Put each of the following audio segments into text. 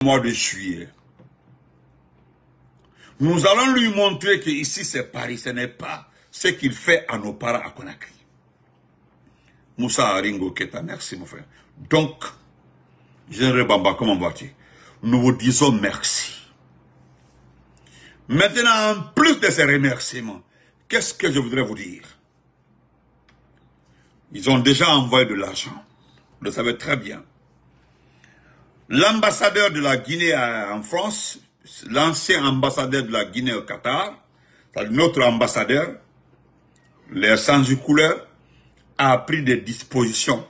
Mois de juillet. Nous allons lui montrer que ici c'est Paris, ce n'est pas ce qu'il fait à nos parents à Conakry. Moussa Aringo Keta, merci mon frère. Donc, Général Bamba, comment vas-tu? Nous vous disons merci. Maintenant, en plus de ces remerciements, qu'est-ce que je voudrais vous dire? Ils ont déjà envoyé de l'argent. Vous le savez très bien. L'ambassadeur de la Guinée en France, l'ancien ambassadeur de la Guinée au Qatar, notre ambassadeur, les sans-couleurs, a pris des dispositions.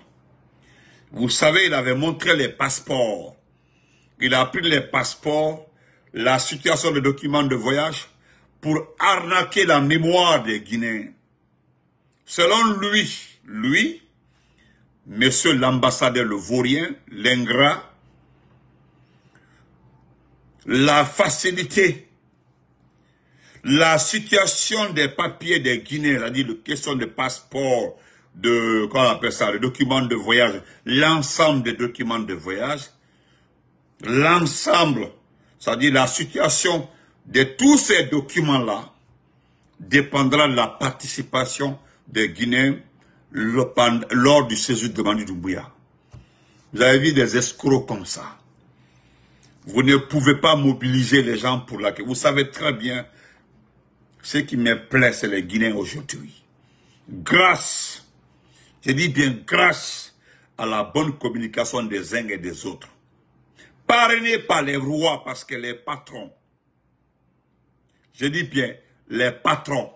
Vous savez, il avait montré les passeports. Il a pris les passeports, la situation des documents de voyage pour arnaquer la mémoire des Guinéens. Selon lui, monsieur l'ambassadeur le vaurien, l'ingrat, la facilité, la situation des papiers des Guinéens, c'est-à-dire la question de passeport, de, comment on appelle ça, les documents de voyage, l'ensemble des documents de voyage, l'ensemble, c'est-à-dire la situation de tous ces documents-là, dépendra de la participation des Guinéens lors du séjour de Mamadi Doumbouya. Vous avez vu des escrocs comme ça. Vous ne pouvez pas mobiliser les gens pour la... Vous savez très bien, ce qui me plaît, c'est les Guinéens aujourd'hui. Grâce, je dis bien grâce à la bonne communication des uns et des autres. Parrainés par les rois, parce que les patrons, je dis bien les patrons,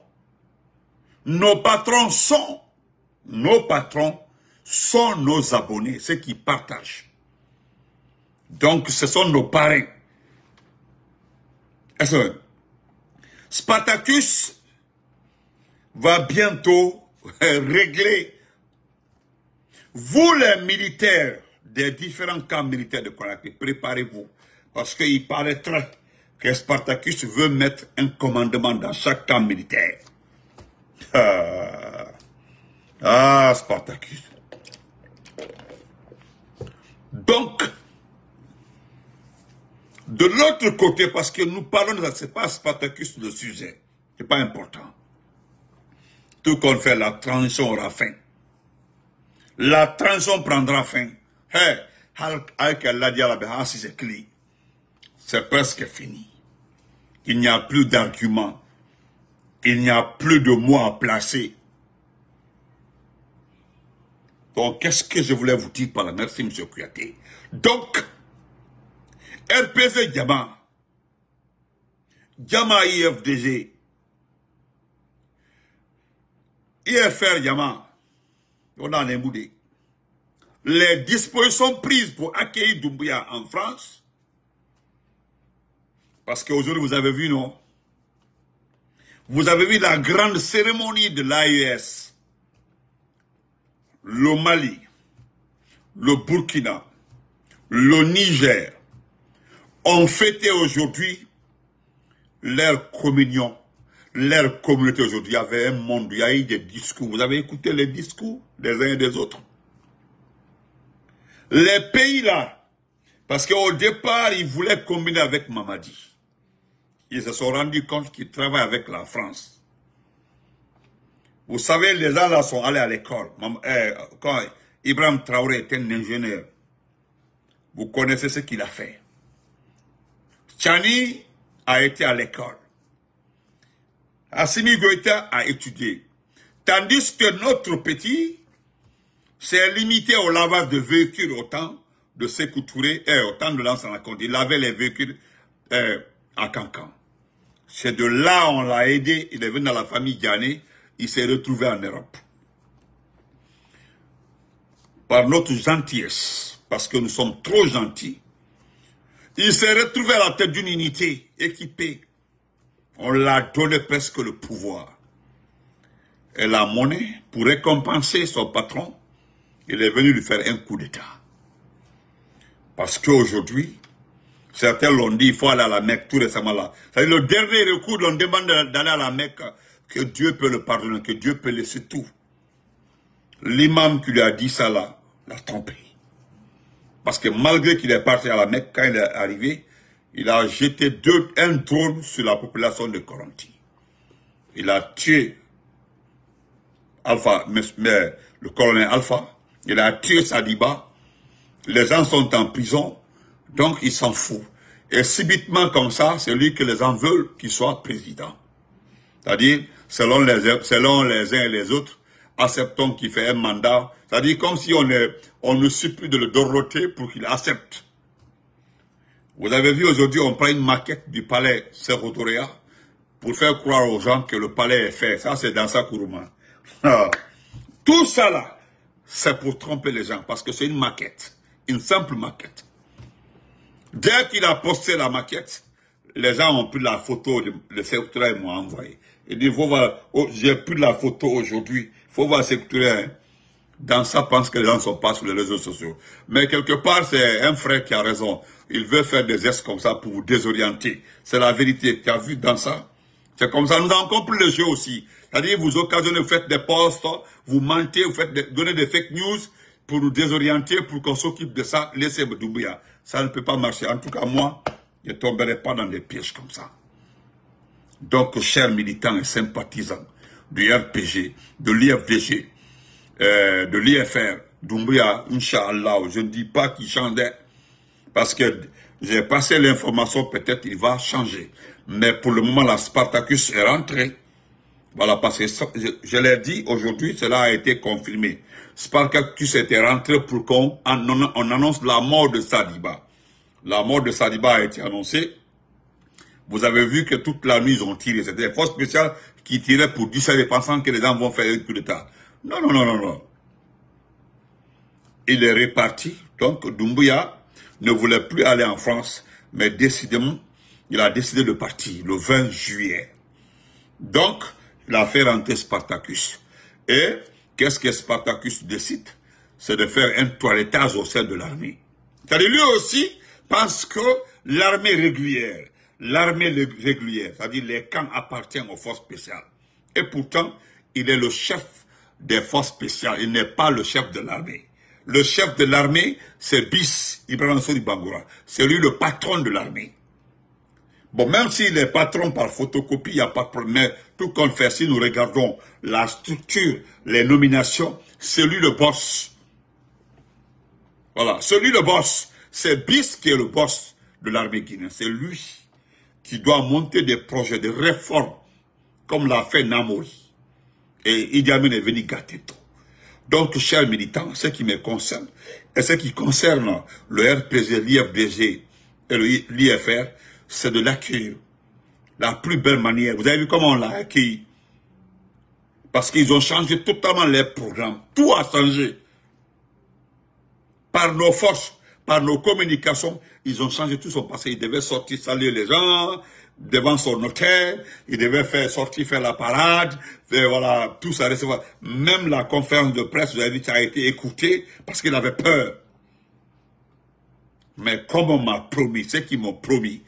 nos patrons sont nos abonnés, ceux qui partagent. Donc, ce sont nos parrains. Spartacus va bientôt régler. Vous, les militaires des différents camps militaires de Conakry, préparez-vous. Parce qu'il paraîtrait que Spartacus veut mettre un commandement dans chaque camp militaire. Spartacus. Donc, de l'autre côté, parce que nous parlons de ça, ce n'est pas Spartacus le sujet. Ce n'est pas important. Tout qu'on fait, la transition aura fin. La transition prendra fin. C'est presque fini. Il n'y a plus d'arguments. Il n'y a plus de mots à placer. Donc, qu'est-ce que je voulais vous dire par là? Merci, M. Kouyaté. Donc, RPC Diama IFDG, IFR Diama, on a les boudés. Les dispositions prises pour accueillir Doumbouya en France, parce qu'aujourd'hui vous avez vu, non? Vous avez vu la grande cérémonie de l'AES, le Mali, le Burkina, le Niger, ont fêté aujourd'hui leur communion, leur communauté aujourd'hui. Il y avait un monde, il y a eu des discours. Vous avez écouté les discours des uns et des autres. Les pays là, parce qu'au départ, ils voulaient combiner avec Mamadi. Ils se sont rendus compte qu'ils travaillent avec la France. Vous savez, les gens là sont allés à l'école. Quand Ibrahim Traoré était un ingénieur, vous connaissez ce qu'il a fait. Tchani a été à l'école. Assimi Goïta a étudié. Tandis que notre petit s'est limité au lavage de véhicules au temps de Sékou Touré et au temps de l'ancien compte. Il lavait les véhicules à Cancan. C'est de là on l'a aidé. Il est venu dans la famille Diané. Il s'est retrouvé en Europe. Par notre gentillesse, parce que nous sommes trop gentils, il s'est retrouvé à la tête d'une unité équipée. On l'a donné presque le pouvoir. Et la monnaie, pour récompenser son patron, il est venu lui faire un coup d'État. Parce qu'aujourd'hui, certains l'ont dit, il faut aller à la Mecque tout récemment là. C'est le dernier recours, on demande d'aller à la Mecque, que Dieu peut le pardonner, que Dieu peut laisser tout. L'imam qui lui a dit ça là, l'a trompé. Parce que malgré qu'il est parti à la Mecque, quand il est arrivé, il a jeté un drone sur la population de Koranti. Il a tué Alpha, mais le colonel Alpha. Il a tué Sadiba. Les gens sont en prison. Donc, il s'en fout. Et subitement comme ça, c'est lui que les gens veulent qu'il soit président. C'est-à-dire, selon les uns et les autres, acceptons qu'il fait un mandat. C'est-à-dire comme si on ne suffit de le dorloter pour qu'il accepte. Vous avez vu aujourd'hui, on prend une maquette du palais Sérotoréa pour faire croire aux gens que le palais est fait. Ça, c'est dans sa Kourouma. Tout ça là, c'est pour tromper les gens parce que c'est une maquette. Une simple maquette. Dès qu'il a posté la maquette, les gens ont pris la photo, le Sérotoréa m'a envoyé. Il dit, faut voir, oh, j'ai pris la photo aujourd'hui. Il faut voir Sérotoréa. Hein. Dans ça, pense que les gens ne sont pas sur les réseaux sociaux. Mais quelque part, c'est un frère qui a raison. Il veut faire des gestes comme ça pour vous désorienter. C'est la vérité. Tu as vu dans ça? C'est comme ça. Nous avons compris le jeu aussi. C'est-à-dire, vous occasionnez, vous faites des posts, vous mentez, vous donnez des fake news pour nous désorienter, pour qu'on s'occupe de ça. Laissez Doumbouya. Ça ne peut pas marcher. En tout cas, moi, je ne tomberai pas dans des pièges comme ça. Donc, chers militants et sympathisants du RPG, de l'IFDG, de l'IFR, Doumbouya, Inch'Allah, je ne dis pas qu'il changeait, parce que j'ai passé l'information, peut-être il va changer. Mais pour le moment, la Spartacus est rentrée. Voilà, parce que je l'ai dit aujourd'hui, cela a été confirmé. Spartacus était rentré pour qu'on annonce la mort de Sadiba. La mort de Sadiba a été annoncée. Vous avez vu que toute la nuit, ils ont tiré. C'était des forces spéciales qui tiraient pour dissuader, pensant que les gens vont faire un coup d'État. Non, non, non, non, non. Il est reparti. Donc, Doumbouya ne voulait plus aller en France, mais décidément, il a décidé de partir le 20 juillet. Donc, il a fait rentrer Spartacus. Et qu'est-ce que Spartacus décide? C'est de faire un toilettage au sein de l'armée. C'est-à-dire, lui aussi pense que l'armée régulière, c'est-à-dire les camps appartiennent aux forces spéciales. Et pourtant, il est le chef des forces spéciales. Il n'est pas le chef de l'armée. Le chef de l'armée, c'est Bis, Ibrahim Sori Bangoura. C'est lui le patron de l'armée. Bon, même s'il est patron par photocopie, il n'y a pas de problème. Mais tout compte fait, si nous regardons la structure, les nominations, c'est lui le boss. Voilà, c'est lui le boss. C'est Bis qui est le boss de l'armée guinéenne. C'est lui qui doit monter des projets de réforme, comme l'a fait Namori. Et Idi Amin est venu gâter tout. Donc, chers militants, ce qui me concerne, et ce qui concerne le RPG, l'IFDG et l'IFR, c'est de l'accueillir. La plus belle manière. Vous avez vu comment on l'a accueilli? Parce qu'ils ont changé totalement les programmes. Tout a changé. Par nos forces, par nos communications, ils ont changé tout son passé. Ils devaient sortir saluer les gens devant son hôtel. Ils devaient sortir faire la parade. Et voilà, tout ça recevoir. Même la conférence de presse, vous avez vu, ça a été écouté parce qu'ils avaient peur. Mais comme on m'a promis, ce qu'ils m'ont promis,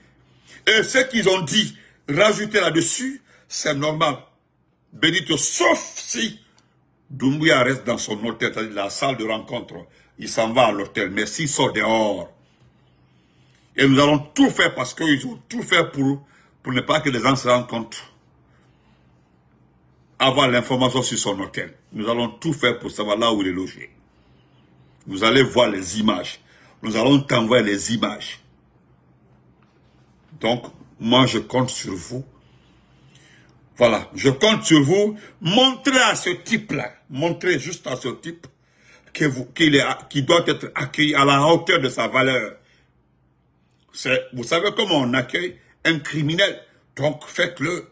et ce qu'ils ont dit, rajouter là-dessus, c'est normal. Benito, sauf si Doumbouya reste dans son hôtel, c'est-à-dire la salle de rencontre, il s'en va à l'hôtel, mais s'il sort dehors, et nous allons tout faire parce qu'ils ont tout fait pour ne pas que les gens se rendent compte, avoir l'information sur son hôtel. Nous allons tout faire pour savoir là où il est logé. Vous allez voir les images. Nous allons t'envoyer les images. Donc, moi, je compte sur vous. Voilà, je compte sur vous. Montrez à ce type-là, montrez juste à ce type qu'il doit être accueilli à la hauteur de sa valeur. Vous savez comment on accueille un criminel. Donc, faites-le.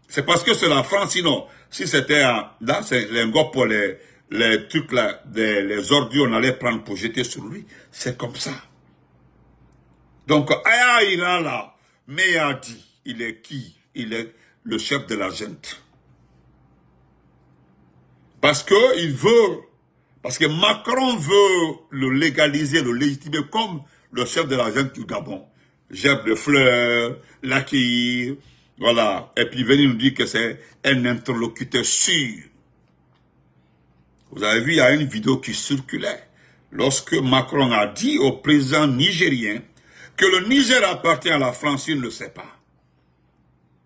C'est parce que c'est la France, sinon, si c'était là, c'est l'ingop pour les trucs là, les ordures, on allait prendre pour jeter sur lui. C'est comme ça. Donc, Aya Iran là, Meyadi, il est qui? Il est le chef de la junte. Parce que Macron veut le légaliser, le légitimer comme le chef de la junte du Gabon. Jeb de fleurs, l'accueillir, voilà. Et puis venir nous dire que c'est un interlocuteur sûr. Vous avez vu, il y a une vidéo qui circulait. lorsque Macron a dit au président nigérien que le Niger appartient à la France, il ne le sait pas.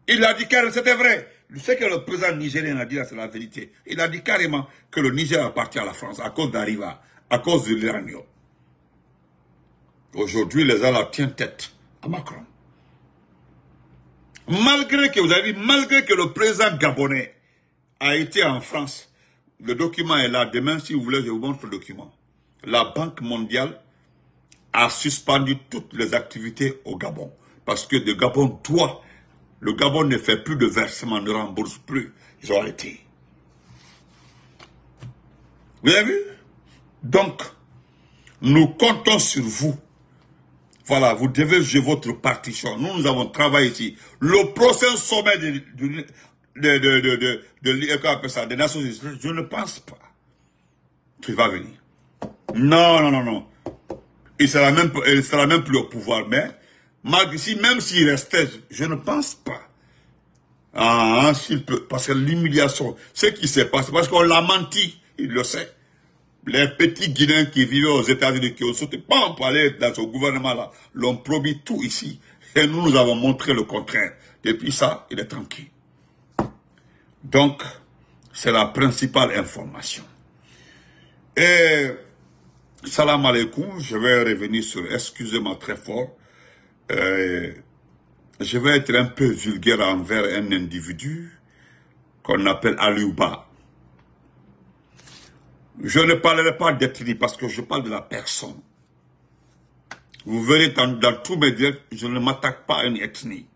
Il a dit carrément, c'était vrai. Ce que le président nigérien a dit là, c'est la vérité. Il a dit carrément que le Niger appartient à la France à cause d'Arriva, à cause de l'uranium. Aujourd'hui, les Alliés tiennent tête à Macron. Malgré que, vous avez vu, malgré que le président gabonais a été en France, le document est là. Demain, si vous voulez, je vous montre le document. La Banque mondiale a suspendu toutes les activités au Gabon. Parce que le Gabon doit, le Gabon ne fait plus de versement, ne rembourse plus. Ils ont arrêté. Vous avez vu? Donc, nous comptons sur vous. Voilà, vous devez jouer votre partition. Nous avons travaillé ici. Le prochain sommet des Nations Unies, je ne pense pas qu'il va venir. Non, non, non, non. Il sera même plus au pouvoir. Mais même s'il restait, je ne pense pas. Ah, s'il peut, parce que l'humiliation, ce qui s'est passé, parce qu'on l'a menti, il le sait. Les petits Guinéens qui vivaient aux États-Unis, qui ont sauté, pas pour aller dans ce gouvernement-là, l'ont promis tout ici. Et nous avons montré le contraire. Depuis ça, il est tranquille. Donc, c'est la principale information. Et, salam alaikum, je vais revenir sur, excusez-moi très fort, je vais être un peu vulgaire envers un individu qu'on appelle Aliouba. Je ne parlerai pas d'ethnie parce que je parle de la personne. Vous verrez dans tous mes directs, je ne m'attaque pas à une ethnie.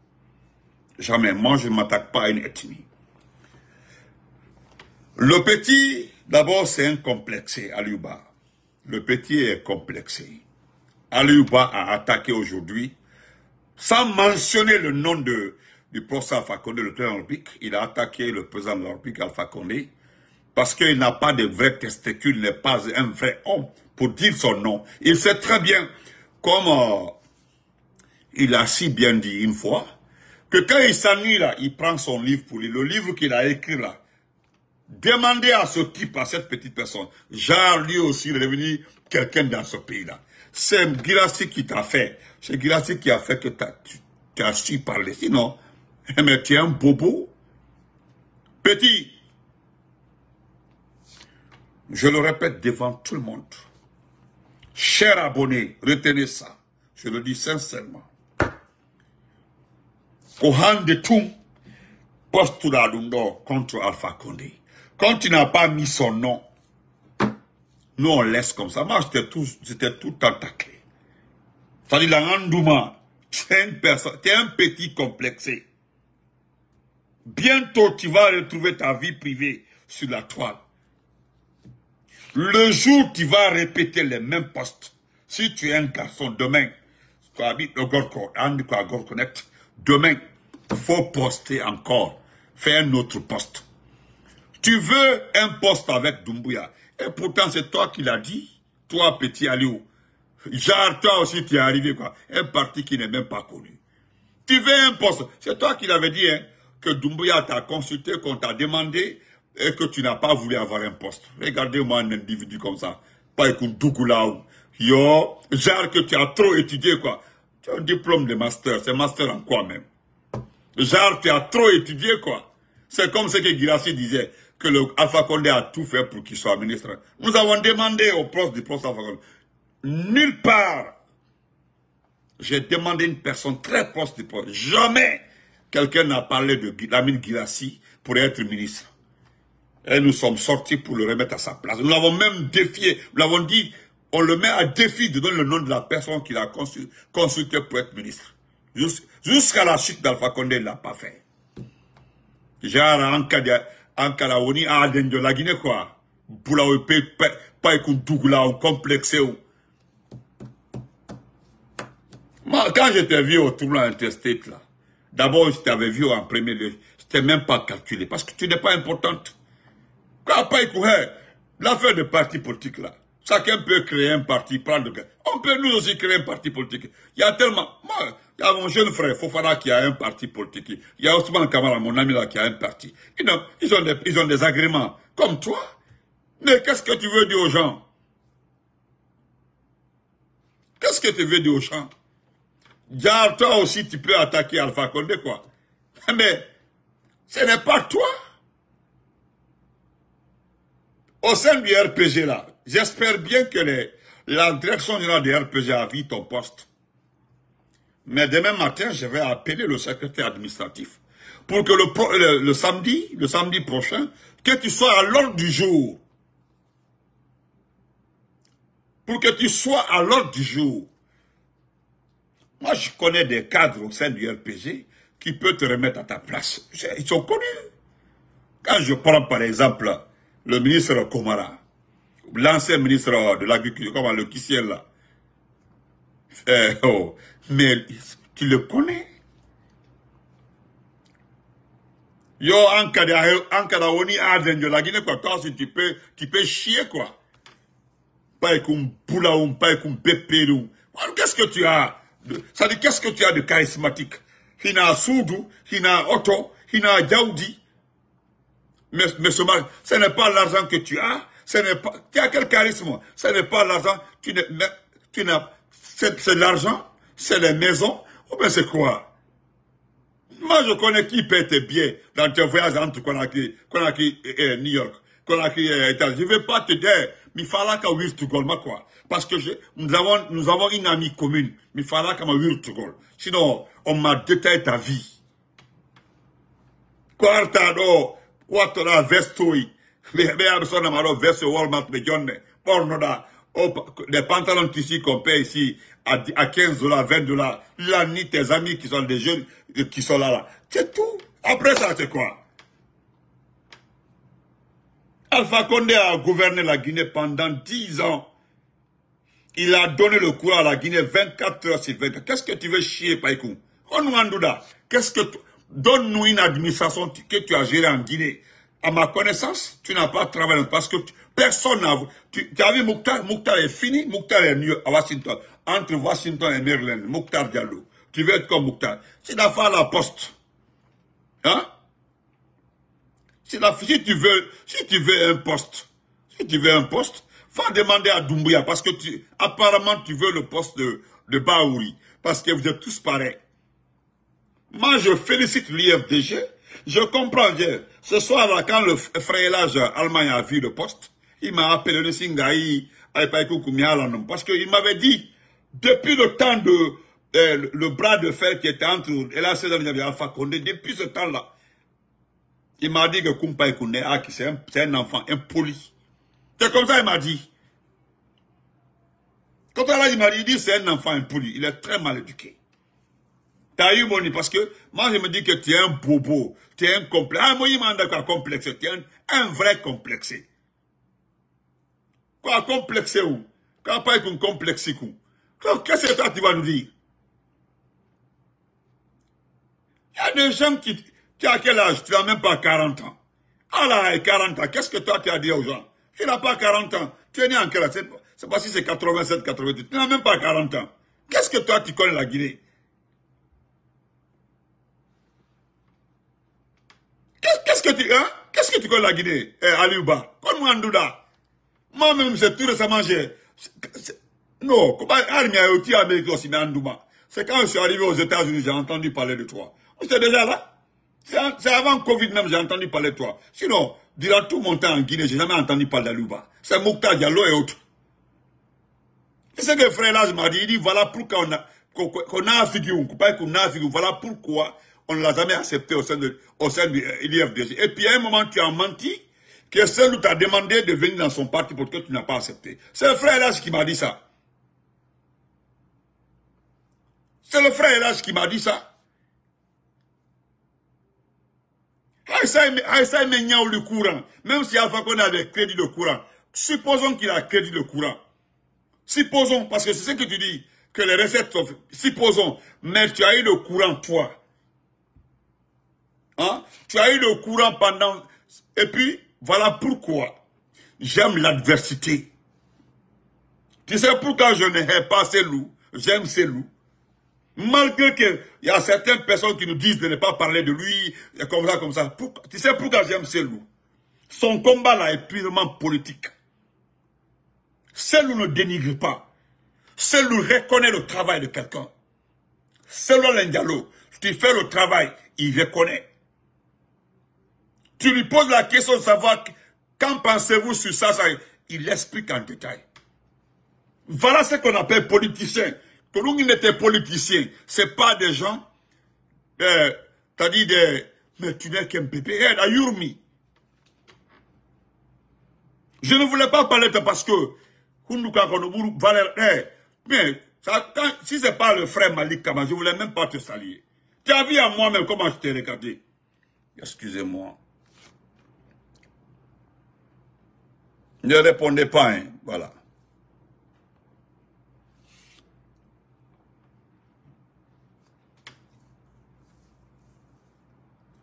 Jamais. Moi, je ne m'attaque pas à une ethnie. Le petit, d'abord, c'est un complexé, Aliouba. Le petit est complexé. Aliouba a attaqué aujourd'hui, sans mentionner le nom du professeur Alpha Condé, le président olympique. Il a attaqué le président de l'Olympique, Alpha Condé, parce qu'il n'a pas de vrais testicules, il n'est pas un vrai homme pour dire son nom. Il sait très bien, comme il a si bien dit une fois, que quand il s'ennuie là, il prend son livre pour lire. Le livre qu'il a écrit là, demandez à ce type, à cette petite personne, genre lui aussi, il est devenu quelqu'un dans ce pays-là. C'est Guirassy qui t'a fait. C'est Guirassy qui a fait que tu as su parler. Sinon, mais tu es un bobo. Petit, je le répète devant tout le monde. Chers abonnés, retenez ça. Je le dis sincèrement. Kohan de Toum, postuladundor contre Alpha Condé. Quand tu n'as pas mis son nom, nous on laisse comme ça. Moi j'étais tout tentaclé. C'est-à-dire la Ndouma, tu es une personne, tu es un petit complexé. Bientôt tu vas retrouver ta vie privée sur la toile. Le jour tu vas répéter les mêmes postes, si tu es un garçon, demain, tu habites le Gorko, demain, il faut poster encore, faire un autre poste. Tu veux un poste avec Doumbouya, et pourtant c'est toi qui l'as dit, toi petit Aliou. Genre toi aussi tu es arrivé quoi, un parti qui n'est même pas connu. Tu veux un poste, c'est toi qui l'avais dit hein, que Doumbouya t'a consulté, qu'on t'a demandé, et que tu n'as pas voulu avoir un poste. Regardez-moi un individu comme ça. Pas écoute Dougoulaou. Yo, genre que tu as trop étudié quoi. Tu as un diplôme de master. C'est master en quoi même? Genre tu as trop étudié quoi. C'est comme ce que Guirassy disait. Que le Alpha Condé a tout fait pour qu'il soit ministre. Nous avons demandé au proche du professeur Alpha Condé. Nulle part. J'ai demandé une personne très proche du proche. Jamais quelqu'un n'a parlé de Lamine Guirassy pour être ministre. Et nous sommes sortis pour le remettre à sa place. Nous l'avons même défié. Nous l'avons dit, on le met à défi de donner le nom de la personne qu'il a consulté pour être ministre. Jusqu'à la chute d'Alpha Condé, il ne l'a pas fait. Genre, en Kalaoni, à Aden de la Guinée, quoi. Boulaou, pas écoute Dougla, ou complexé. Moi, quand je t'ai vu au tournoi interstate, là, d'abord, je t'avais vu en premier lieu. Je t'ai même pas calculé, parce que tu n'es pas importante. L'affaire de parti politique là, chacun peut créer un parti, prendre. On peut nous aussi créer un parti politique. Il y a tellement. Moi, il y a mon jeune frère Fofana qui a un parti politique. Il y a Ousmane Kamara, mon ami là, qui a un parti. Ils ont des agréments comme toi. Mais qu'est-ce que tu veux dire aux gens? qu'est-ce que tu veux dire aux gens? Genre, toi aussi, tu peux attaquer Alpha Condé, quoi. Mais, ce n'est pas toi. Au sein du RPG, là, j'espère bien que la direction générale du RPG a vu ton poste. Mais demain matin, je vais appeler le secrétaire administratif pour que le samedi prochain, que tu sois à l'ordre du jour. Pour que tu sois à l'ordre du jour. Moi, je connais des cadres au sein du RPG qui peuvent te remettre à ta place. Ils sont connus. Quand je prends par exemple le ministre Komara, l'ancien ministre de l'Agriculture, comme le Kissiel là, mais tu le connais. Yo, en cas de Aden de la Guinée, quoi, toi aussi tu peux chier, quoi. Pas comme Boulaoum, pas comme Bepérou. Qu'est-ce que tu as? Ça dit, qu'est-ce que tu as de charismatique? Il y a Soudou, il y a Otto, il y a Djaoudi. Mais ce n'est pas l'argent que tu as. Tu as quel charisme? Ce n'est pas l'argent. C'est l'argent, c'est les maisons. Ou bien c'est quoi? Moi, je connais qui paie tes billets dans tes voyages entre Conakry et New York, Conakry et États-Unis. Je ne vais pas te dire, mais il fallait qu'à Wirtugol, quoi. Parce que nous avons une amie commune. Mais il fallait qu'à Wirtugol. Sinon, on m'a détaillé ta vie. Quartado, Ouattara, Vestoi. Mais personne n'a marre veste Walmart, mais John, les pantalons tissus qu'on paye ici à $15, $20. La nuit, tes amis qui sont des jeunes, qui sont là. C'est tout. Après ça, c'est quoi? Alpha Condé a gouverné la Guinée pendant 10 ans. Il a donné le courant à la Guinée 24 heures sur 24. Qu'est-ce que tu veux chier, Païkou? Donne-nous une administration que tu as gérée en Guinée. À ma connaissance, tu n'as pas travaillé parce que personne n'a... Tu as vu Mouktar est fini, Mouktar est mieux à Washington. Entre Washington et Maryland, Mouktar Diallo. Tu veux être comme Mouktar. Tu dois faire la poste. Hein? Si tu veux un poste, va demander à Doumbouya parce que apparemment tu veux le poste de Baouri. Parce que vous êtes tous pareils. Moi, je félicite l'IFDG. Je comprends bien. Ce soir-là, quand le frère Allemagne a vu le poste, il m'a appelé le Singaï, parce qu'il m'avait dit, depuis le temps le bras de fer qui était entre Ella Cédar et Alpha Condé, depuis ce temps-là, il m'a dit que Kumpaï Koundé, c'est un enfant impoli. C'est comme ça qu'il m'a dit. Quand il m'a dit, c'est un enfant impoli. Il est très mal éduqué. T'as eu mon parce que moi je me dis que tu es un bobo, tu es un complexe. Ah, moi il m'a dit quoi complexé, tu es un vrai complexé. Quoi complexé où? Quand pas un complexé où? Qu'est-ce que toi tu vas nous dire? Il y a des gens tu as quel âge? Tu n'as même pas 40 ans. Ah là, 40 ans, qu'est-ce que toi tu as dit aux gens? Tu n'as pas 40 ans. Tu es né en quel âge? C'est pas si c'est 87, 88. Tu n'as même pas 40 ans. Qu'est-ce que toi tu connais la Guinée? Qu'est-ce que tu connais la Guinée, Aliouba? Comme Andouda. Moi-même, c'est tout récemment, non, c'est quand je suis arrivé aux États-Unis, j'ai entendu parler de toi. J'étais déjà là. C'est avant Covid même, j'ai entendu parler de toi. Sinon, durant tout mon temps en Guinée, j'ai jamais entendu parler d'Aliouba. C'est Mouktar Diallo et autres. Et c'est que le frère là, m'a dit, il dit, voilà pourquoi qu'on a figuré, voilà pourquoi on ne l'a jamais accepté au sein de l'IFDG. Et puis à un moment, tu as menti que celui t'a demandé de venir dans son parti pour que tu n'as pas accepté. C'est le frère Elage qui m'a dit ça. C'est le frère Elage qui m'a dit ça. Aïssa le courant. Même si Alpha Condé a des crédits de courant, supposons qu'il a crédit de courant. Supposons, parce que c'est ce que tu dis, que les recettes sont... Supposons, mais tu as eu le courant, toi. Hein? Tu as eu le courant pendant... Et puis, voilà pourquoi j'aime l'adversité. Tu sais pourquoi je n'aime pas ces loups? J'aime ces loups. Malgré qu'il y a certaines personnes qui nous disent de ne pas parler de lui, comme ça. Tu sais pourquoi j'aime ces loups? Son combat là est purement politique. Ces loups ne dénigrent pas. Celui reconnaît le travail de quelqu'un. Selon l'Indialo, tu fais le travail, il reconnaît. Tu lui poses la question de savoir qu'en pensez-vous sur ça, il explique en détail. Voilà ce qu'on appelle politicien. Que nous, ils étaient politiciens. Ce n'est pas des gens, t'as dit mais tu n'es qu'un bébé, à Yurmi. Je ne voulais pas parler de parce que, mais si ce n'est pas le frère Malik Kama, je ne voulais même pas te saluer. Tu as vu à moi-même comment je t'ai regardé. Excusez-moi. Ne répondez pas, hein, voilà.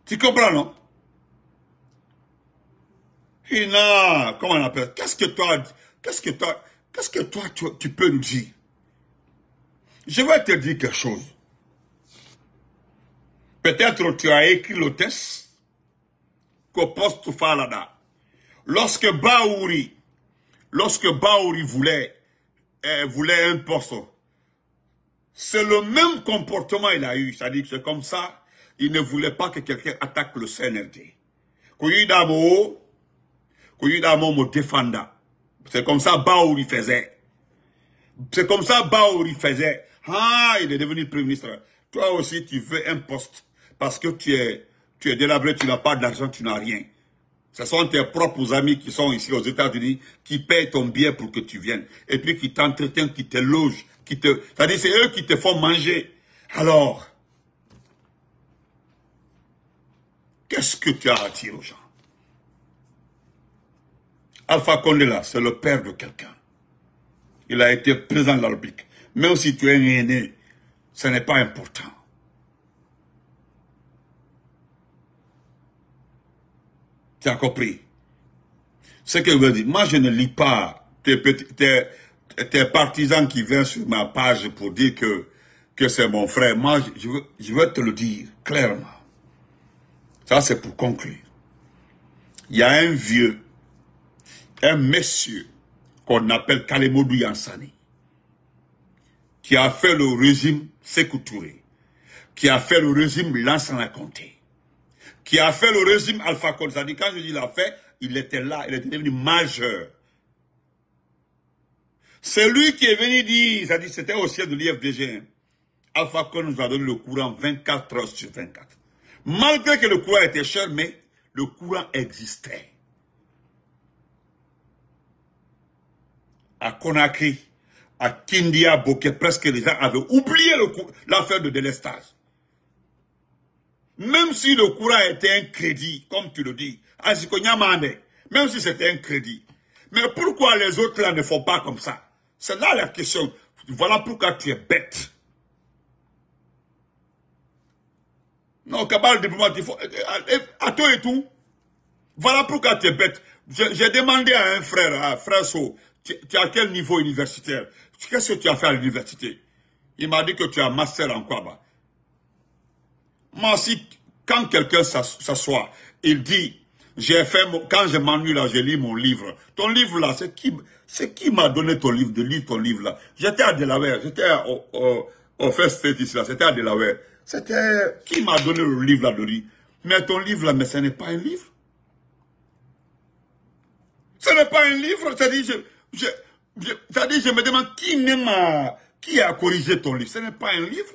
Tu comprends, non? Non, comment on appelle? Qu'est-ce que toi, tu peux nous dire? Je vais te dire quelque chose. Peut-être tu as écrit le test qu'au poste Falada. Lorsque Baouri voulait un poste, c'est le même comportement qu'il a eu. C'est-à-dire que c'est comme ça, il ne voulait pas que quelqu'un attaque le CNRD. Koyidamo me défenda. C'est comme ça Baouri faisait. C'est comme ça Baouri faisait. Ah, il est devenu Premier ministre. Toi aussi, tu veux un poste. Parce que tu es délabré, tu n'as pas d'argent, tu n'as rien. Ce sont tes propres amis qui sont ici aux États-Unis, qui payent ton billet pour que tu viennes. Et puis qui t'entretiennent, qui te logent, c'est-à-dire c'est eux qui te font manger. Alors, qu'est-ce que tu as à dire aux gens? Alpha Condé là, c'est le père de quelqu'un. Il a été président de la République. Même si tu es un aîné, ce n'est pas important. Tu as compris? Ce que je veux dire, moi je ne lis pas tes partisans qui viennent sur ma page pour dire que c'est mon frère. Moi, je veux te le dire clairement. Ça, c'est pour conclure. Il y a un vieux, un monsieur qu'on appelle Kalemodou Yansani, qui a fait le régime Sékou Touré, qui a fait le régime Lansana Conté, qui a fait le régime Alpha Condé. C'est-à-dire, quand je dis il a fait, il était là, il était devenu majeur. C'est lui qui est venu dire, c'est-à-dire c'était au siège de l'IFDG, Alpha Condé nous a donné le courant 24 heures sur 24. Malgré que le courant était cher, mais le courant existait. À Conakry, à Kindia, Bokeh, presque les gens avaient oublié l'affaire de délestage. Même si le courant était un crédit, comme tu le dis, même si c'était un crédit. Mais pourquoi les autres là ne font pas comme ça? C'est là la question. Voilà pourquoi tu es bête. Non, cabal diplomatique, à toi et tout. Voilà pourquoi tu es bête. J'ai demandé à un frère So, tu as quel niveau universitaire? Qu'est-ce que tu as fait à l'université? Il m'a dit que tu as un master en quoi, bah? Moi aussi, quand quelqu'un s'assoit, il dit, quand je m'ennuie là, je lis mon livre. Ton livre là, c'est qui m'a donné ton livre, de lire ton livre là? J'étais à Delaware, j'étais au First State ici là, c'était à Delaware. C'était, qui m'a donné le livre là de lire? Mais ton livre là, mais ce n'est pas un livre. Ce n'est pas un livre, c'est-à-dire, je me demande qui a corrigé ton livre. Ce n'est pas un livre.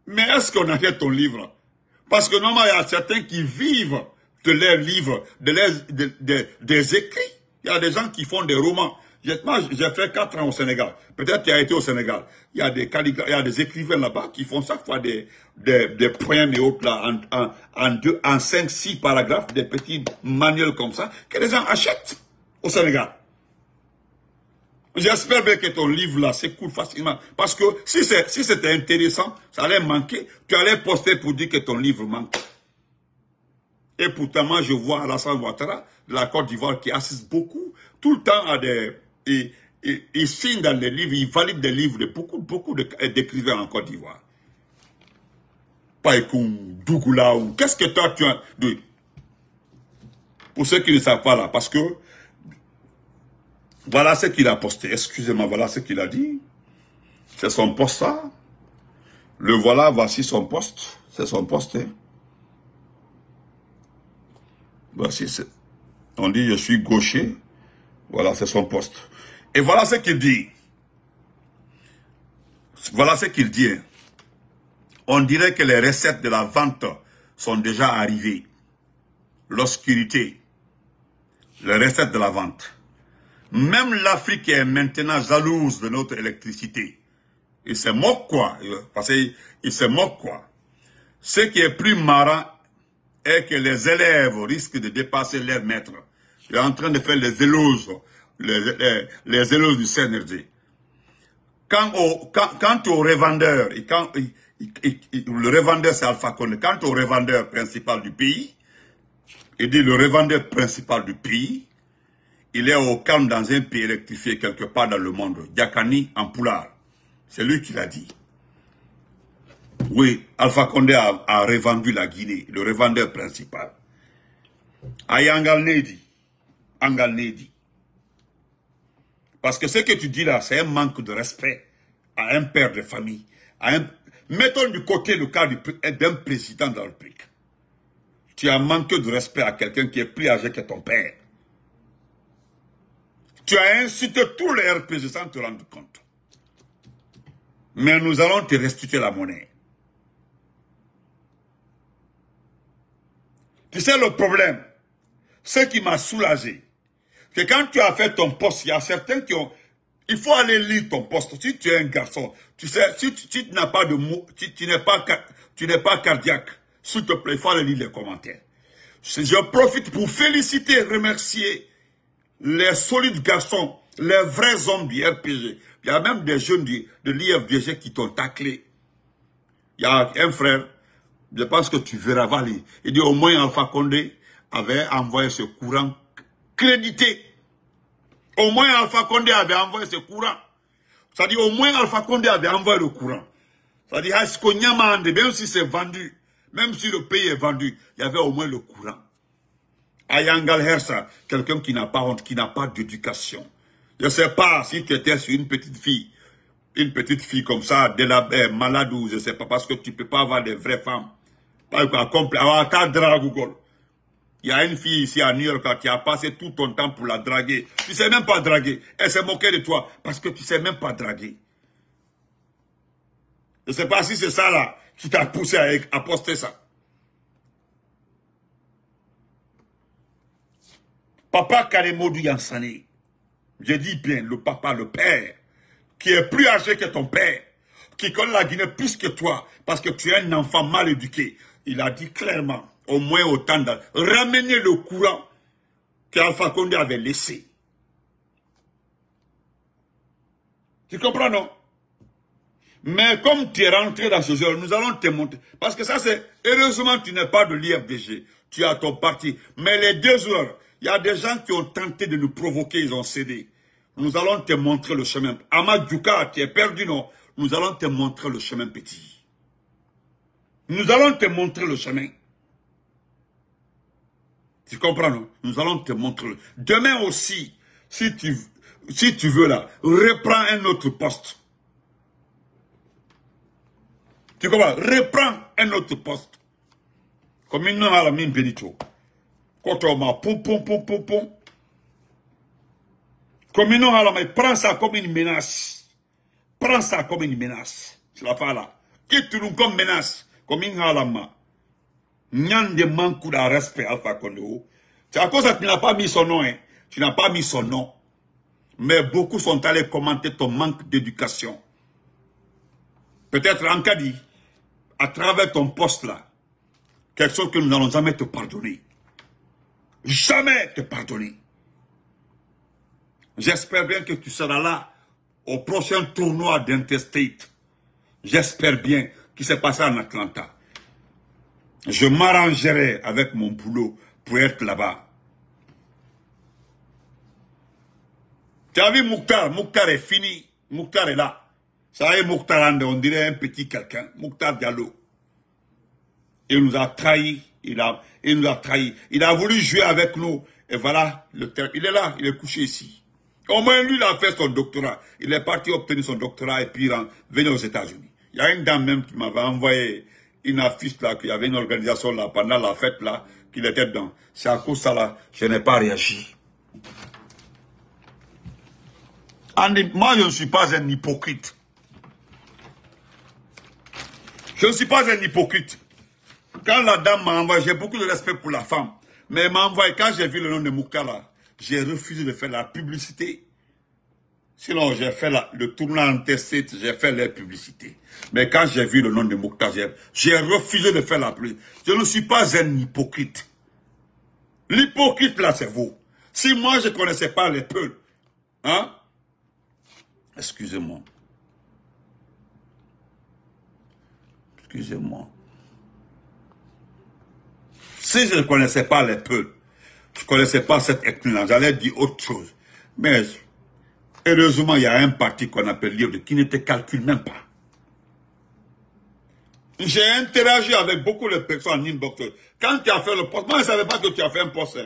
Mais est-ce qu'on achète ton livre? Parce que normalement, il y a certains qui vivent de leurs livres, des écrits. Il y a des gens qui font des romans. Moi, j'ai fait 4 ans au Sénégal. Peut-être tu as été au Sénégal. Il y a des écrivains là-bas qui font chaque fois des poèmes et autres là, en 5, 6 paragraphes, des petits manuels comme ça, que les gens achètent au Sénégal. J'espère bien que ton livre là s'écoule facilement. Parce que si c'était intéressant, ça allait manquer. Tu allais poster pour dire que ton livre manque. Et pourtant, moi, je vois Alassane Ouattara de la Côte d'Ivoire qui assiste beaucoup, tout le temps à il signe dans les livres, il valide des livres de beaucoup d'écrivains en Côte d'Ivoire. Païkoum, Dougoula, ou qu'est-ce que toi tu as de... Pour ceux qui ne savent pas là, parce que Voilà ce qu'il a posté. Excusez-moi, voilà ce qu'il a dit. C'est son poste, ça. Le voilà, voici son poste. C'est son poste. Hein. Voici, on dit je suis gaucher. Voilà, c'est son poste. Et voilà ce qu'il dit. Voilà ce qu'il dit. Hein. On dirait que les recettes de la vente sont déjà arrivées. L'obscurité. Les recettes de la vente. Même l'Afrique est maintenant jalouse de notre électricité. Il se moque quoi. Parce qu'il se moque quoi. Ce qui est plus marrant est que les élèves risquent de dépasser leurs maîtres. Il est en train de faire les éloges du CNRD. Quant au revendeur, le revendeur c'est Alpha Condé, quant au revendeur principal du pays, il dit le revendeur principal du pays, il est au calme dans un pays électrifié quelque part dans le monde, Diakani en Poulard. C'est lui qui l'a dit. Oui, Alpha Condé a revendu la Guinée, le revendeur principal. Ayangal Nedi. Angal Nedi. Parce que ce que tu dis là, c'est un manque de respect à un père de famille. Mettons du côté le cas d'un président de la République. Tu as manqué de respect à quelqu'un qui est plus âgé que ton père. Tu as insulté tous les RPG sans te rendre compte. Mais nous allons te restituer la monnaie. Tu sais le problème, ce qui m'a soulagé, que quand tu as fait ton poste, il y a certains qui ont... Il faut aller lire ton poste. Si tu es un garçon, tu sais, si tu n'as pas de mots, tu n'es pas cardiaque, s'il te plaît, il faut aller lire les commentaires. Je profite pour féliciter et remercier les solides garçons, les vrais hommes du RPG. Il y a même des jeunes de l'IFDG qui t'ont taclé. Il y a un frère, je pense que tu verras Vali. Il dit au moins Alpha Condé avait envoyé ce courant crédité. Au moins Alpha Condé avait envoyé ce courant. C'est-à-dire au moins Alpha Condé avait envoyé le courant. C'est-à-dire même si c'est vendu, même si le pays est vendu, il y avait au moins le courant. Ayangal Hersa, quelqu'un qui n'a pas honte, qui n'a pas d'éducation. Je ne sais pas si tu étais sur une petite fille comme ça, malade ou je ne sais pas, parce que tu ne peux pas avoir des vraies femmes. Il y a une fille ici à New York qui a passé tout ton temps pour la draguer. Tu ne sais même pas draguer. Elle s'est moquée de toi parce que tu ne sais même pas draguer. Je ne sais pas si c'est ça là qui t'a poussé à poster ça. Papa Kalemodou Yansane, je dis bien le papa, le père, qui est plus âgé que ton père, qui connaît la Guinée plus que toi, parce que tu es un enfant mal éduqué. Il a dit clairement, au moins autant de ramener le courant qu'Alpha Condé avait laissé. Tu comprends, non? Mais comme tu es rentré dans ce jeu, nous allons te montrer. Parce que ça, c'est... Heureusement, tu n'es pas de l'IFDG. Tu as ton parti. Mais les 2 heures, il y a des gens qui ont tenté de nous provoquer, ils ont cédé. Nous allons te montrer le chemin. Ahmad Djouka, tu es perdu, non? Nous allons te montrer le chemin petit. Nous allons te montrer le chemin. Tu comprends, non? Nous allons te montrer. Demain aussi, si tu veux là, reprends un autre poste. Tu comprends? Reprends un autre poste. Comme il n'a la mine Benito. Quand on m'a pom. Comme il n'a la main, prends ça comme une menace. Prends ça comme une menace. C'est la fin là. Quitte-nous comme menace. Comme il n'a la main. Nyan de manque de respect, Alpha Condé. C'est à cause que tu n'as pas mis son nom. Hein. Tu n'as pas mis son nom. Mais beaucoup sont allés commenter ton manque d'éducation. Peut-être en Kadi, à travers ton poste là, quelque chose que nous n'allons jamais te pardonner. Jamais te pardonner. J'espère bien que tu seras là au prochain tournoi d'Interstate. J'espère bien qu'il s'est passé en Atlanta. Je m'arrangerai avec mon boulot pour être là-bas. Tu as vu Mouktar? Mouktar est fini. Mouktar est là. Ça y est, Mouktar, on dirait un petit quelqu'un. Mouktar Diallo. Il nous a trahis. Il nous a trahis. Il a voulu jouer avec nous. Et voilà, il est là. Il est couché ici. Au moins, lui, il a fait son doctorat. Il est parti obtenir son doctorat et puis venir aux États-Unis. Il y a une dame même qui m'avait envoyé une affiche là, qu'il y avait une organisation là, pendant la fête là, qu'il était dedans. C'est à cause de ça là, je n'ai pas réagi. Moi, je ne suis pas un hypocrite. Je ne suis pas un hypocrite. Quand la dame m'a envoyé, j'ai beaucoup de respect pour la femme. Mais elle m'a envoyé, quand j'ai vu le nom de Mouktar là, j'ai refusé de faire la publicité. Sinon, j'ai fait le tournoi en test, j'ai fait les publicités. Mais quand j'ai vu le nom de Mouktar, j'ai refusé de faire la publicité. Je ne suis pas un hypocrite. L'hypocrite là, c'est vous. Si moi, je ne connaissais pas les Peuls, hein? Excusez-moi. Excusez-moi. Si je ne connaissais pas les Peuls, je ne connaissais pas cette ethnie-là, j'allais dire autre chose. Mais heureusement, il y a un parti qu'on appelle l'IRD qui ne te calcule même pas. J'ai interagi avec beaucoup de personnes en inbox. Quand tu as fait le poste, moi je ne savais pas que tu as fait un poste.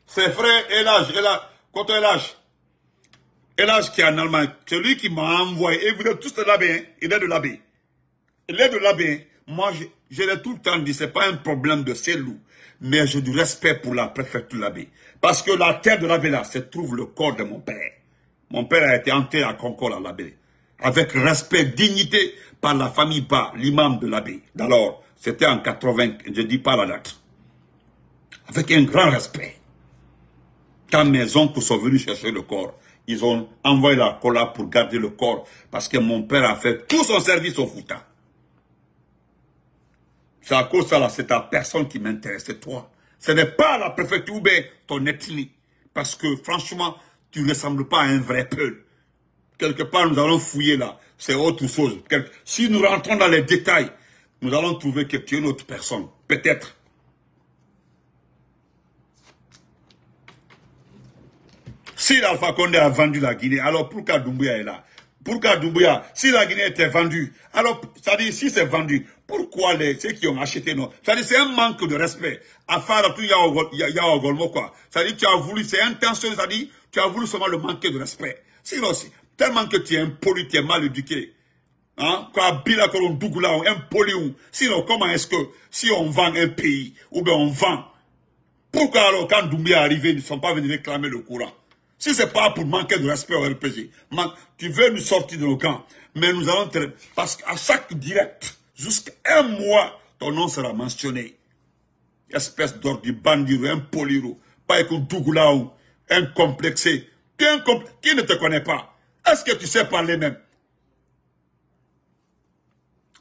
C'est frère Koto Elage qui est en Allemagne, c'est lui qui m'a envoyé, et vous êtes tous de l'abbé, il est de l'abbé. Il est de l'abbé. Moi, je l'ai tout le temps dit, ce n'est pas un problème de Selou, mais j'ai du respect pour la préfecture de l'abbé. Parce que la terre de l'abbé là, se trouve le corps de mon père. Mon père a été enterré à Concorde à l'abbé. Avec respect, dignité par la famille Ba, l'imam de l'abbé. Alors, c'était en 80, je ne dis pas la date. Avec un grand respect. Quand mes oncles sont venus chercher le corps, ils ont envoyé la cola pour garder le corps. Parce que mon père a fait tout son service au Fouta. C'est à cause de ça, là, c'est ta personne qui m'intéresse, c'est toi. Ce n'est pas la préfecture ou bien ton ethnie. Parce que franchement, tu ne ressembles pas à un vrai Peul. Quelque part, nous allons fouiller là. C'est autre chose. Si nous rentrons dans les détails, nous allons trouver que tu es une autre personne. Peut-être. Si l'Alpha Condé a vendu la Guinée, alors pourquoi Doumbouya est là? Pourquoi Doumbouya, si la Guinée était vendue, alors, ça dit, si c'est vendu, pourquoi ceux qui ont acheté non? Ça dit, c'est un manque de respect. À faire tout, il y a Ogolmo, quoi. Ça dit, tu as voulu, c'est intention, ça dit, tu as voulu seulement le manquer de respect. Sinon, tellement que tu es impoli, tu es mal éduqué. Hein? Quoi, Bila, Kolon, Dougoula, impoli, sinon, comment est-ce que, si on vend un pays, ou bien on vend, pourquoi alors, quand Doumbouya est arrivé, ils ne sont pas venus réclamer le courant? Si ce n'est pas pour manquer de respect au RPG, tu veux nous sortir de nos camps, mais nous allons te... Parce qu'à chaque direct, jusqu'à un mois, ton nom sera mentionné. Espèce d'ordi bandiro, un poliro, pas écoute Douglaou, un complexé. Qui ne te connaît pas? Est-ce que tu sais parler même?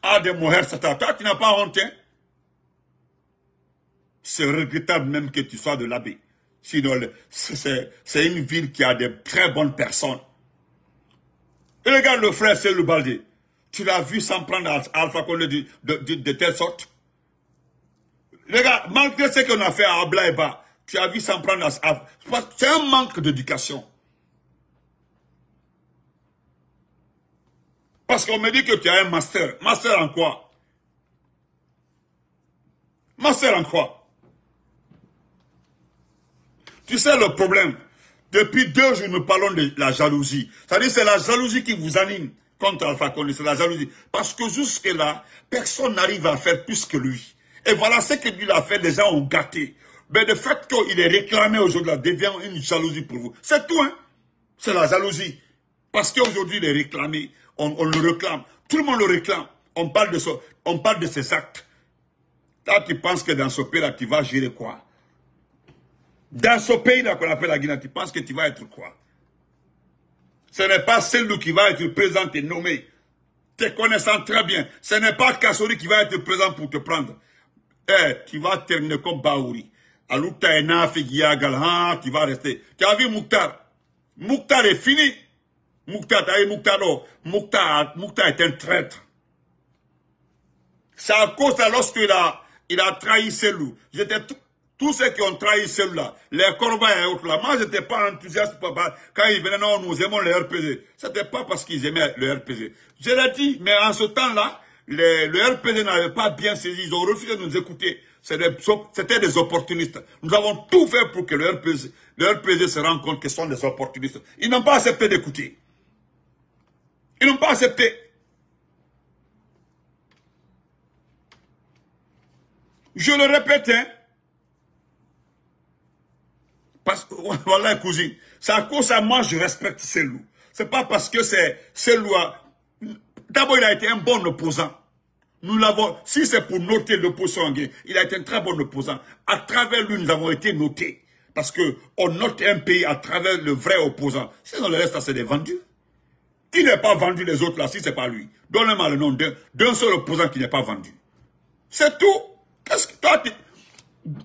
Ah, des moher, toi, tu n'as pas honte, hein? C'est regrettable même que tu sois de l'abbé. Sinon, c'est une ville qui a de très bonnes personnes. Et regarde le frère Selou Baldé. Tu l'as vu s'en prendre à Alpha Condé de telle sorte. Regarde, malgré ce qu'on a fait à Ablaïba, tu as vu s'en prendre à... C'est un manque d'éducation. Parce qu'on me dit que tu as un master. Master en quoi? Master en quoi? Tu sais le problème, depuis 2 jours, nous parlons de la jalousie. C'est-à-dire c'est la jalousie qui vous anime contre Alpha Condé, c'est la jalousie. Parce que jusque-là, personne n'arrive à faire plus que lui. Et voilà ce que lui a fait, les gens ont gâté. Mais le fait qu'il est réclamé aujourd'hui devient une jalousie pour vous. C'est tout, hein. C'est la jalousie. Parce qu'aujourd'hui, il est réclamé, on le réclame. Tout le monde le réclame. On parle de ses actes. Là, tu penses que dans ce pays-là, tu vas gérer quoi? Dans ce pays-là qu'on appelle la Guinée, tu penses que tu vas être quoi? Ce n'est pas celui qui va être présent et nommé. Te connaissant très bien. Ce n'est pas Kassori qui va être présent pour te prendre. Tu vas terminer comme Baouri. Alouta et Nafi, Giyagal, tu vas rester. Tu as vu Mouktar? Mouktar est fini. Mouktar, tu as vu Mouktar? Mouktar est un traître. C'est à cause de lorsqu'il a trahi Selou. Tous ceux qui ont trahi ceux-là, les Corbeil et autres là, moi je n'étais pas enthousiaste quand ils venaient, non, nous aimons le RPG. Ce n'était pas parce qu'ils aimaient le RPG. Je l'ai dit, mais en ce temps-là, le RPG n'avait pas bien saisi, ils ont refusé de nous écouter. C'était des opportunistes. Nous avons tout fait pour que le leur président se rend compte que ce sont des opportunistes. Ils n'ont pas accepté d'écouter. Ils n'ont pas accepté. Je le répète, hein. Parce que, voilà, cousine, c'est à cause de moi je respecte Cellou. C'est pas parce que c'est Cellou. D'abord, il a été un bon opposant. Nous l'avons, si c'est pour noter l'opposition, il a été un très bon opposant. À travers lui, nous avons été notés. Parce qu'on note un pays à travers le vrai opposant. Sinon, le reste, c'est des vendus. Qui n'est pas vendu les autres là, si c'est pas lui? Donne-moi le nom d'un seul opposant qui n'est pas vendu. C'est tout. Qu'est-ce que toi,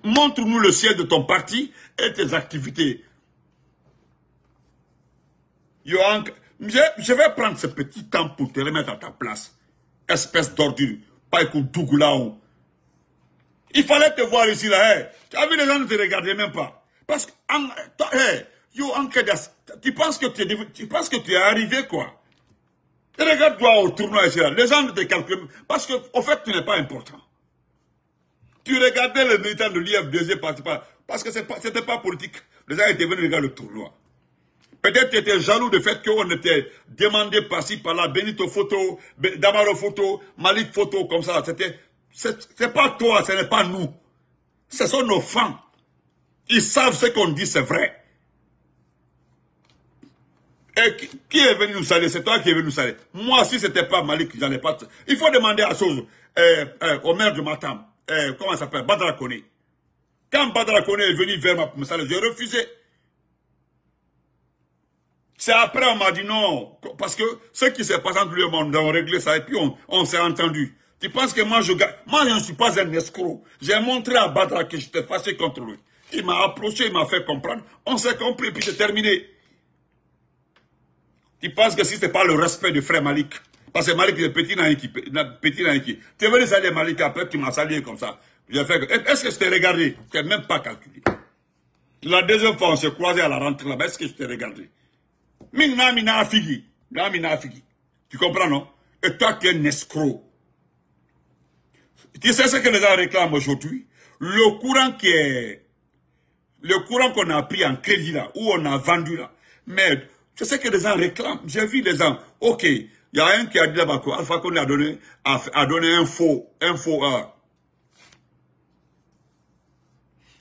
montre-nous le siège de ton parti et tes activités. Je vais prendre ce petit temps pour te remettre à ta place. Espèce d'ordure. Pas écoute Dougoulaou. Il fallait te voir ici là. Hey. Tu as vu les gens ne te regardaient même pas. Parce que hey, tu penses que tu es arrivé quoi. Regarde-toi au tournoi ici là. Les gens ne te calculent. Parce que au fait tu n'es pas important. Tu regardais les militants de l'IF2G participer. Parce que c'était pas politique. Les gens étaient venus regarder le tournoi. Peut-être tu étais jaloux du fait qu'on était demandé par-ci, par-là, Benito Photo, Damaro Photo, Malik Photo, comme ça. C'est pas toi, ce n'est pas nous. Ce sont nos fans. Ils savent ce qu'on dit, c'est vrai. Et qui est venu nous saluer? C'est toi qui es venu nous saluer. Moi, si ce n'était pas Malik, j'en ai pas. Il faut demander à chose au maire de Matam. Comment il s'appelle? Badra Kone. Quand Badra Kone est venu vers moi pour me saluer, j'ai refusé. C'est après on m'a dit non. Parce que ce qui s'est passé entre lui et moi, nous avons réglé ça et puis on s'est entendu. Tu penses que moi je ne suis pas un escroc. J'ai montré à Badra que j'étais fâché contre lui. Il m'a approché, il m'a fait comprendre. On s'est compris et puis c'est terminé. Tu penses que si ce n'est pas le respect de frère Malik, parce que Malik est petit naïki. Tu es venu saluer Malik, après tu m'as salué comme ça. Est-ce que je t'ai regardé? Tu n'as même pas calculé. La deuxième fois, on s'est croisé à la rentrée là-bas. Est-ce que je t'ai regardé? Tu comprends, non? Et toi, tu es un escroc. Tu sais ce que les gens réclament aujourd'hui? Le courant qu'on a pris en crédit là, où on a vendu là. Mais tu sais que les gens réclament. J'ai vu les gens. Ok, il y a un qui a dit là-bas qu'Alpha Condé a donné un faux.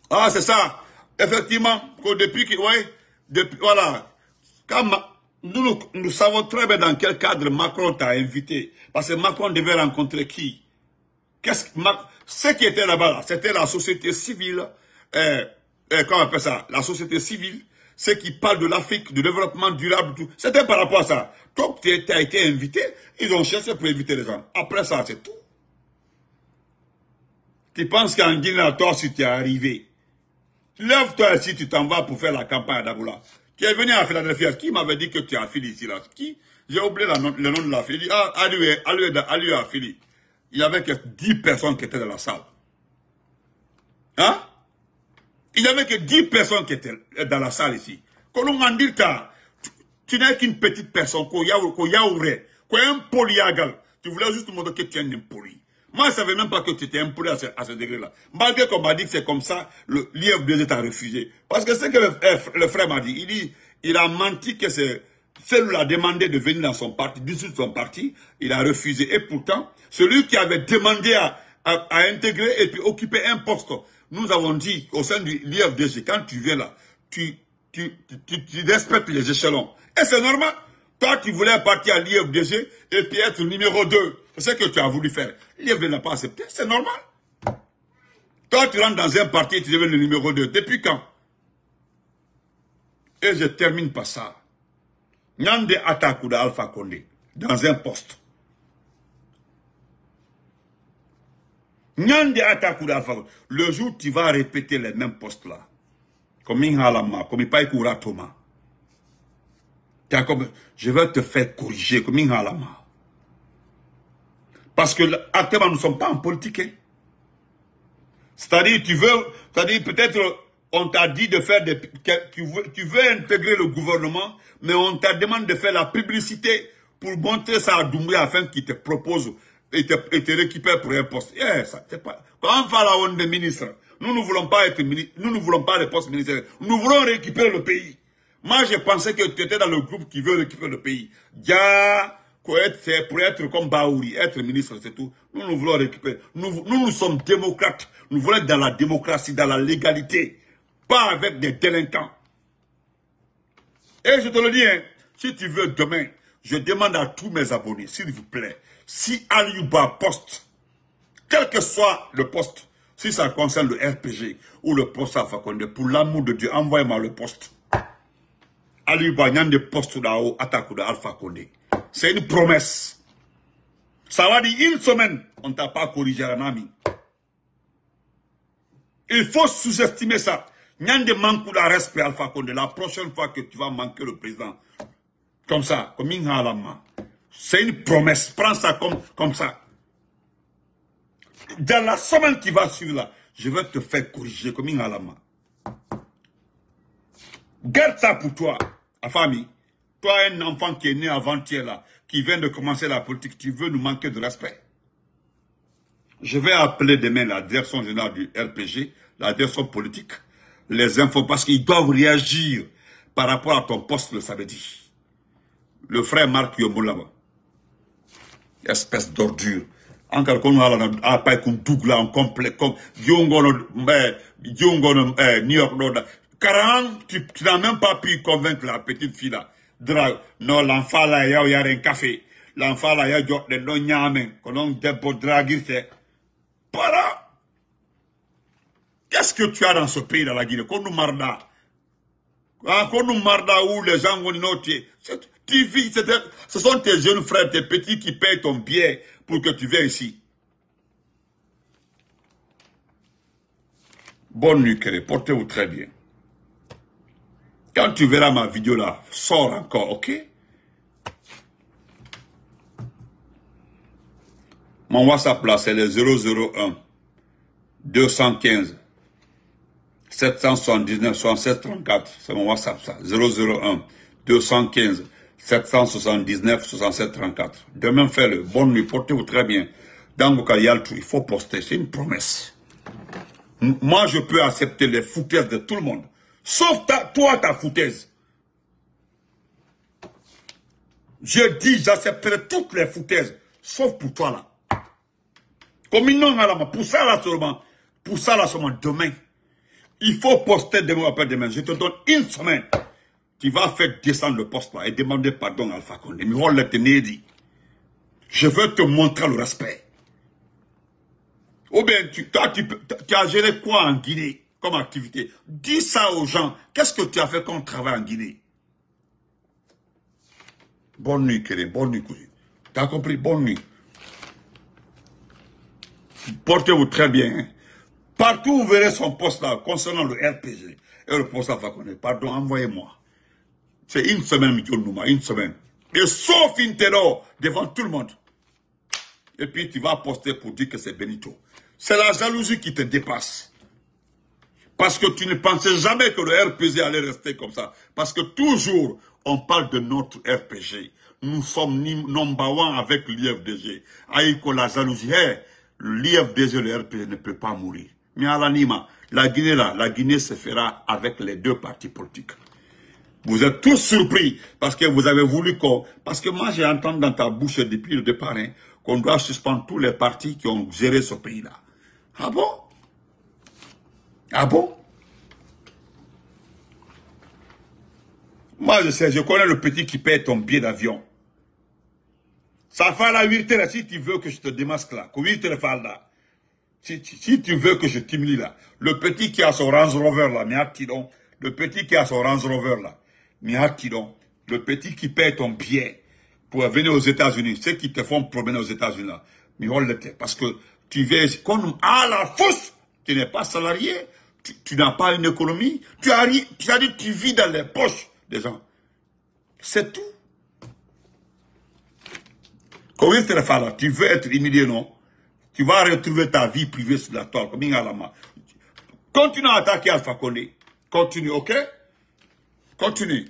Ah, c'est ça. Effectivement, voilà. Quand nous savons très bien dans quel cadre Macron t'a invité. Parce que Macron devait rencontrer qui? Ce qui était là-bas, c'était la société civile. Comment on appelle ça? La société civile. Ceux qui parlent de l'Afrique, du développement durable, tout. C'était par rapport à ça. Toi, tu as été invité, ils ont cherché pour inviter les gens. Après ça, c'est tout. Tu penses qu'en Guinée, toi, si tu es arrivé, lève-toi ici, tu t'en vas pour faire la campagne à Daboula. Tu es venu à Philadelphie, qui m'avait dit que tu es affilié ici, là? Qui? J'ai oublié le nom de la fille. À lui affilié. Il n'y avait que 10 personnes qui étaient dans la salle. Hein? Il n'y avait que 10 personnes qui étaient dans la salle ici. Quand on m'a dit, tu n'es qu'une petite personne, qu'on est un polyagal. Tu voulais juste montrer que tu es un impoli. Moi, je ne savais même pas que tu étais impoli à ce degré-là. Malgré qu'on m'a dit que c'est comme ça, l'IF2 t'a refusé. Parce que ce que le frère m'a dit, il a menti que celui-là a demandé de venir dans son parti, dissoudre son parti, il a refusé. Et pourtant, celui qui avait demandé à intégrer et puis occuper un poste, nous avons dit au sein du l'IF2G, quand tu viens là, tu respectes les échelons. Et c'est normal. Toi, tu voulais partir à l'IF2G et puis être numéro 2. C'est ce que tu as voulu faire. L'IF2 n'a pas accepté. C'est normal. Toi, tu rentres dans un parti et tu deviens le numéro 2. Depuis quand? Et je termine par ça. Nyande Atakouda Alpha Condé, dans un poste. Nyande Atakouda Alpha Condé. Le jour où tu vas répéter les mêmes postes là, comme Inhalama, comme Ipaïkoura Thomas, je vais te faire corriger comme Inhalama. Parce que actuellement, nous ne sommes pas en politique. Hein. C'est-à-dire, peut-être, on t'a dit de faire tu veux intégrer le gouvernement, mais on t'a demandé de faire la publicité pour montrer ça à Doumbouya afin qu'il te propose et te récupère pour un poste. Yeah, ça, c'est pas. Quand on fait la honte des ministres, Nous ne voulons pas être ministres, nous ne voulons pas les postes ministériels. Nous voulons récupérer le pays. Moi, je pensais que tu étais dans le groupe qui veut récupérer le pays. Ya, pour être comme Baouri, être ministre, c'est tout. Nous voulons récupérer. Nous sommes démocrates. Nous voulons être dans la démocratie, dans la légalité. Pas avec des délinquants. Et je te le dis, hein, si tu veux demain, je demande à tous mes abonnés, s'il vous plaît, si Aliouba poste, quel que soit le poste, si ça concerne le RPG ou le poste Alpha Condé, pour l'amour de Dieu, envoyez-moi le poste. Aliouba, il y a des postes là-haut, attaque de Alpha Condé. C'est une promesse. Ça va dire une semaine, on ne t'a pas corrigé un ami. Il faut sous-estimer ça. Il y a des manques de respect Alpha Condé. La prochaine fois que tu vas manquer le président, comme ça, comme une halama, c'est une promesse. Prends ça comme ça. Dans la semaine qui va suivre là, je vais te faire corriger comme une halama. Garde ça pour toi, la famille. Toi, un enfant qui est né avant-hier là, qui vient de commencer la politique, tu veux nous manquer de respect. Je vais appeler demain la direction générale du RPG, la direction politique, les infos, parce qu'ils doivent réagir par rapport à ton poste le samedi. Le frère Marc Yombo là-bas. Espèce d'ordure. Encore qu'on a pas comme Douglas en complet, comme New York. Car tu n'as même pas pu convaincre la petite fille là. Non, l'enfant là, il y a un café. L'enfant là, il y a des non yamen. Qu'on a des beaux dragues, c'est. Para. Qu'est-ce que tu as dans ce pays dans la Guinée? Qu'on nous marda. Qu'on nous marda où les gens vont noter. Ce sont tes jeunes frères, tes petits qui payent ton billet pour que tu viennes ici. Bonne nuit, Kéré. Portez-vous très bien. Quand tu verras ma vidéo là, sors encore, ok? Mon WhatsApp là, c'est le 001 215 779 67 34. C'est mon WhatsApp ça. 001 215 779 67 34. Demain, fais-le. Bonne nuit, portez-vous très bien. Dans vos cas, il faut poster. C'est une promesse. Moi, je peux accepter les foutaises de tout le monde. Sauf toi, ta foutaise. Je dis, j'accepterai toutes les foutaises. Sauf pour toi, là. Comme ils n'ont pas pour ça, là, seulement. Pour ça, là, seulement, demain. Il faut poster demain après demain. Je te donne une semaine. Tu vas faire descendre le poste, là, et demander pardon à Alpha Condé. Je veux te montrer le respect. Ou bien, tu as géré quoi en Guinée? Comme activité. Dis ça aux gens. Qu'est-ce que tu as fait comme travail en Guinée? Bonne nuit, Kéré. Bonne nuit, cousin. Tu as compris? Bonne nuit. Portez-vous très bien. Hein? Partout où vous verrez son poste là, concernant le RPG et le poste Alpha Condé, pardon, envoyez-moi. C'est une semaine, Michel Nouma, une semaine. Et sauf Intelo, devant tout le monde. Et puis tu vas poster pour dire que c'est Benito. C'est la jalousie qui te dépasse. Parce que tu ne pensais jamais que le RPG allait rester comme ça. Parce que toujours, on parle de notre RPG. Nous sommes number one avec l'IFDG. Aïko, la jalousie, l'IFDG et le RPG ne peut pas mourir. Mais à l'anima, la Guinée là, la Guinée se fera avec les deux partis politiques. Vous êtes tous surpris parce que vous avez voulu qu'on... Parce que moi, j'ai entendu dans ta bouche depuis le départ hein, qu'on doit suspendre tous les partis qui ont géré ce pays-là. Ah bon? Ah bon? Moi, je sais, je connais le petit qui paye ton billet d'avion. Ça fait la 8 heures, si tu veux que je te démasque là. Si tu veux que je t'humilie là. Le petit qui a son Range Rover là, mais attidon. Le petit qui a son Range Rover là, mais attidon. Le petit qui paye ton billet pour venir aux États-Unis. Ceux qui te font promener aux États-Unis là. Mais on l'était. Parce que tu viens comme à la fausse. Tu n'es pas salarié. Tu n'as pas une économie. Tu as dit, tu vis dans les poches des gens. C'est tout. Comment tu fais là? Tu veux être humilié, non? Tu vas retrouver ta vie privée sur la toile. Continue à attaquer Alpha Condé. Continue, ok? Continue.